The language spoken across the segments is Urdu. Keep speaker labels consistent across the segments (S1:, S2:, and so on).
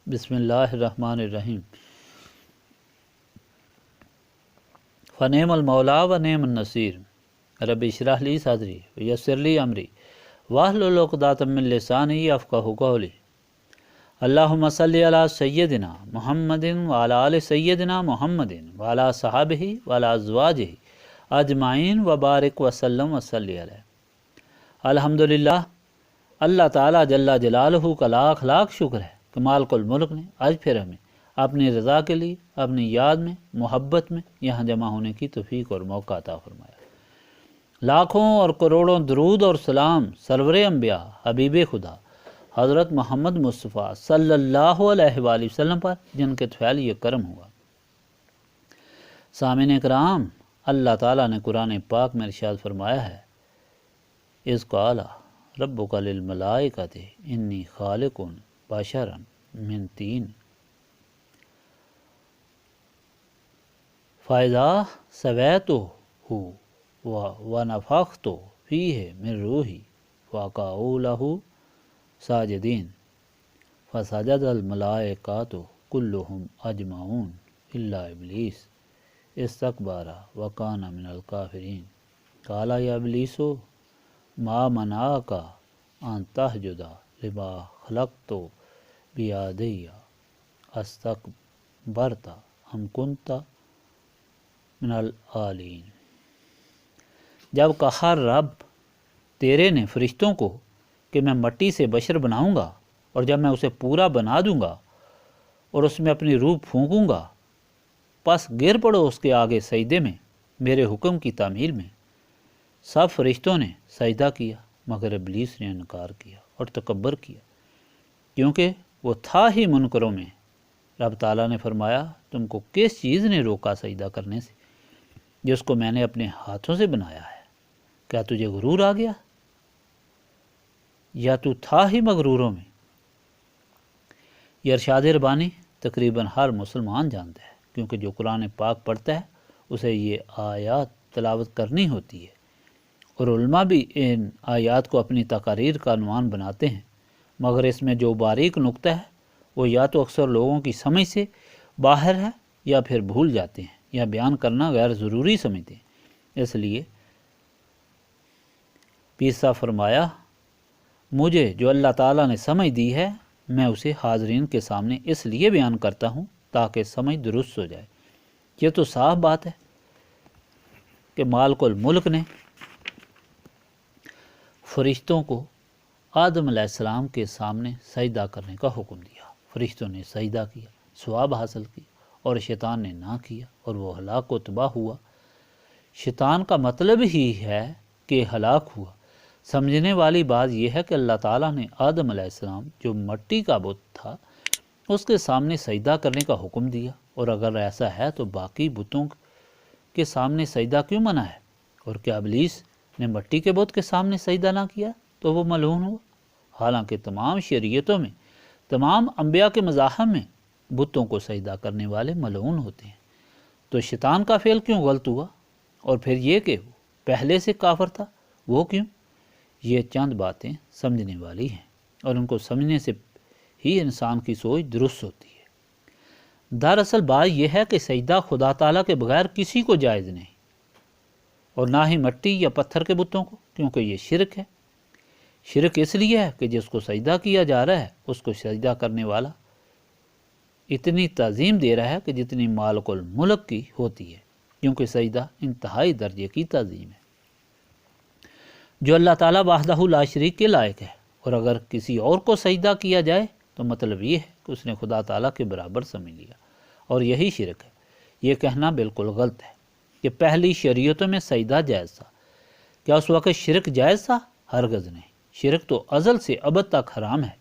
S1: بسم اللہ الرحمن الرحیم۔ فنعم المولا و نعم النصیر۔ رب اشرح لی صدری ویسر لی امری واحلل عقدۃ من لسانی یفقہوا قولی۔ اللہم صلی علی سیدنا محمد وعلی آل سیدنا محمد وعلی صحابہ وعلی ازواجہ اجمعین وبارک وسلم وصلی علیہ۔ الحمدللہ، اللہ تعالیٰ جل جلالہ کا لاکھ لاکھ شکر ہے کہ مالک الملک نے آج پھر ہمیں اپنی رضا کے لیے اپنی یاد میں محبت میں یہاں جمع ہونے کی توفیق اور موقع عطا فرمایا۔ لاکھوں اور کروڑوں درود اور سلام سرور انبیاء حبیب خدا حضرت محمد مصطفیٰ صلی اللہ علیہ وآلہ وسلم پر، جن کے طفیل یہ کرم ہوا۔ سامعین اکرام، اللہ تعالیٰ نے قرآن پاک میں ارشاد فرمایا ہے، اذ قال ربک للملائکۃ انی خالق بشرا من طین فاذا سویتہ ونفخت فیہ من روحی فقعوا لہ ساجدین فسجد الملائکۃ کلہم اجمعون الا ابلیس استکبر وکان من الکافرین قال یا ابلیس ما منعک ان تسجد لما خلقت بیدی استکبرت ام کنت من العالین۔ جب کہا رب تیرے نے فرشتوں کو کہ میں مٹی سے بشر بناؤں گا، اور جب میں اسے پورا بنا دوں گا اور اس میں اپنی روح پھونکوں گا، پس گر پڑو اس کے آگے سجدے میں میرے حکم کی تعمیل میں۔ سب فرشتوں نے سجدہ کیا مگر ابلیس نے انکار کیا اور تکبر کیا، کیونکہ وہ تھا ہی منکروں میں۔ رب تعالیٰ نے فرمایا، تم کو کس چیز نے روکا سجدہ کرنے سے جس کو میں نے اپنے ہاتھوں سے بنایا ہے؟ کیا تجھے غرور آ گیا یا تو تھا ہی مغروروں میں؟ یہ ارشاد ربانی تقریباً ہر مسلمان جانتا ہے، کیونکہ جو قرآن پاک پڑھتا ہے اسے یہ آیات تلاوت کرنی ہوتی ہے، اور علماء بھی ان آیات کو اپنی تقاریر کا عنوان بناتے ہیں، مگر اس میں جو باریک نقطہ ہے وہ یا تو اکثر لوگوں کی سمجھ سے باہر ہے یا پھر بھول جاتے ہیں یا بیان کرنا غیر ضروری سمجھتے ہیں۔ اس لیے پیر صاحب فرمایا، مجھے جو اللہ تعالیٰ نے سمجھ دی ہے میں اسے حاضرین کے سامنے اس لیے بیان کرتا ہوں تاکہ سمجھ درست ہو جائے۔ یہ تو صاف بات ہے کہ مالک الملک نے فرشتوں کو آدم علیہ السلام کے سامنے سجدہ کرنے کا حکم دیا۔ فرشتوں نے سجدہ کیا، ثواب حاصل کی، اور شیطان نے نہ کیا اور وہ ہلاک و تباہ ہوا۔ شیطان کا مطلب ہی ہے کہ ہلاک ہوا۔ سمجھنے والی بات یہ ہے کہ اللہ تعالیٰ نے آدم علیہ السلام جو مٹی کا بت تھا اس کے سامنے سجدہ کرنے کا حکم دیا، اور اگر ایسا ہے تو باقی بتوں کے سامنے سجدہ کیوں منع ہے؟ اور کیا ابلیس نے مٹی کے بت کے سامنے سجدہ نہ کیا تو وہ ملعون ہوا؟ حالانکہ تمام شریعتوں میں، تمام انبیاء کے مذاہب میں بتوں کو سجدہ کرنے والے ملعون ہوتے ہیں۔ تو شیطان کا فعل کیوں غلط ہوا؟ اور پھر یہ کہ وہ پہلے سے کافر تھا، وہ کیوں؟ یہ چند باتیں سمجھنے والی ہیں، اور ان کو سمجھنے سے ہی انسان کی سوچ درست ہوتی ہے۔ دراصل بات یہ ہے کہ سجدہ خدا تعالیٰ کے بغیر کسی کو جائز نہیں، اور نہ ہی مٹی یا پتھر کے بتوں کو، کیونکہ یہ شرک ہے۔ شرک اس لیے ہے کہ جس کو سجدہ کیا جا رہا ہے اس کو سجدہ کرنے والا اتنی تعظیم دے رہا ہے کہ جتنی مالک الملک کی ہوتی ہے، کیونکہ سجدہ انتہائی درجے کی تعظیم ہے جو اللہ تعالیٰ وحدہ لا شریک کے لائق ہے، اور اگر کسی اور کو سجدہ کیا جائے تو مطلب یہ ہے کہ اس نے خدا تعالیٰ کے برابر سمجھ لیا، اور یہی شرک ہے۔ یہ کہنا بالکل غلط ہے کہ پہلی شریعتوں میں سجدہ جائز تھا۔ کیا اس وقت شرک جائز تھا؟ ہرگز نہیں، شرک تو ازل سے ابد تک حرام ہے۔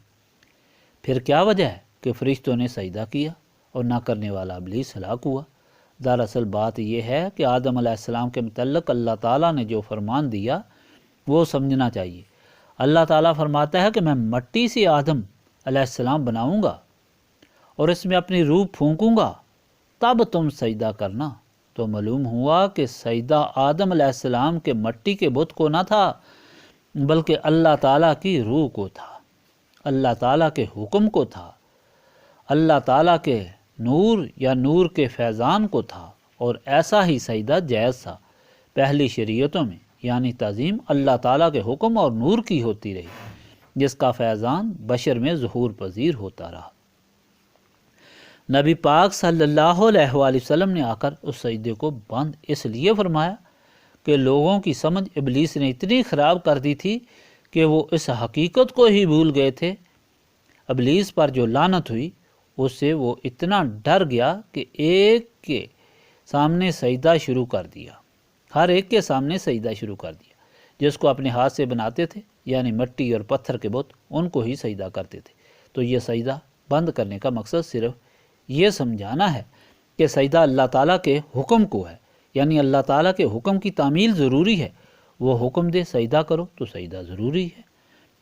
S1: پھر کیا وجہ ہے کہ فرشتوں نے سجدہ کیا اور نہ کرنے والا ابلیس ہلاک ہوا؟ دراصل بات یہ ہے کہ آدم علیہ السلام کے متعلق اللہ تعالیٰ نے جو فرمان دیا وہ سمجھنا چاہیے۔ اللہ تعالیٰ فرماتا ہے کہ میں مٹی سے آدم علیہ السلام بناؤں گا اور اس میں اپنی روح پھونکوں گا، تب تم سجدہ کرنا۔ تو معلوم ہوا کہ سجدہ آدم علیہ السلام کے مٹی کے بت کو نہ تھا، بلکہ اللہ تعالیٰ کی روح کو تھا، اللہ تعالیٰ کے حکم کو تھا۔ اللہ تعالیٰ کے نور یا نور کے فیضان کو تھا، اور ایسا ہی سجدہ جائز تھا۔ پہلی شریعتوں میں یعنی تعظیم اللہ تعالیٰ کے حکم اور نور کی ہوتی رہی، جس کا فیضان بشر میں ظہور پذیر ہوتا رہا۔ نبی پاک صلی اللہ علیہ وآلہ وسلم نے آ کر اس سجدے کو بند اس لیے فرمایا کہ لوگوں کی سمجھ ابلیس نے اتنی خراب کر دی تھی کہ وہ اس حقیقت کو ہی بھول گئے تھے۔ ابلیس پر جو لعنت ہوئی، اس سے وہ اتنا ڈر گیا کہ ایک کے سامنے سجدہ شروع کر دیا، ہر ایک کے سامنے سجدہ شروع کر دیا۔ جس کو اپنے ہاتھ سے بناتے تھے یعنی مٹی اور پتھر کے بت، ان کو ہی سجدہ کرتے تھے۔ تو یہ سجدہ بند کرنے کا مقصد صرف یہ سمجھانا ہے کہ سجدہ اللہ تعالیٰ کے حکم کو ہے، یعنی اللہ تعالیٰ کے حکم کی تعمیل ضروری ہے۔ وہ حکم دے سجدہ کرو تو سجدہ ضروری ہے،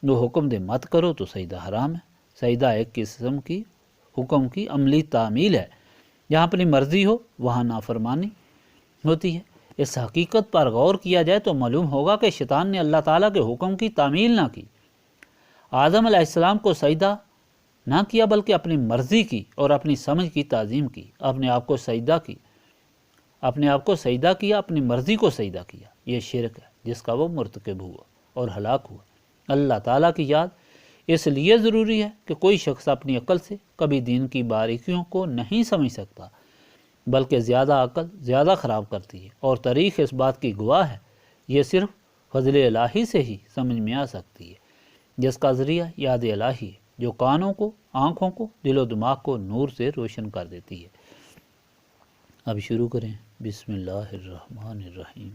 S1: وہ حکم دے مت کرو تو سجدہ حرام ہے۔ سجدہ ایک قسم کی حکم کی عملی تعمیل ہے۔ جہاں اپنی مرضی ہو وہاں نافرمانی ہوتی ہے۔ اس حقیقت پر غور کیا جائے تو معلوم ہوگا کہ شیطان نے اللہ تعالیٰ کے حکم کی تعمیل نہ کی، آدم علیہ السلام کو سجدہ نہ کیا، بلکہ اپنی مرضی کی اور اپنی سمجھ کی تعظیم کی، اپنے آپ کو سجدہ کیا، اپنی مرضی کو سجدہ کیا۔ یہ شرک ہے جس کا وہ مرتکب ہوا اور ہلاک ہوا۔ اللہ تعالیٰ کی یاد اس لیے ضروری ہے کہ کوئی شخص اپنی عقل سے کبھی دین کی باریکیوں کو نہیں سمجھ سکتا، بلکہ زیادہ عقل زیادہ خراب کرتی ہے، اور تاریخ اس بات کی گواہ ہے۔ یہ صرف فضل الہی سے ہی سمجھ میں آ سکتی ہے، جس کا ذریعہ یاد الہی ہے، جو کانوں کو، آنکھوں کو، دل و دماغ کو نور سے روشن کر دیتی ہے۔ اب شروع کریں۔ بسم اللہ الرحمن الرحیم۔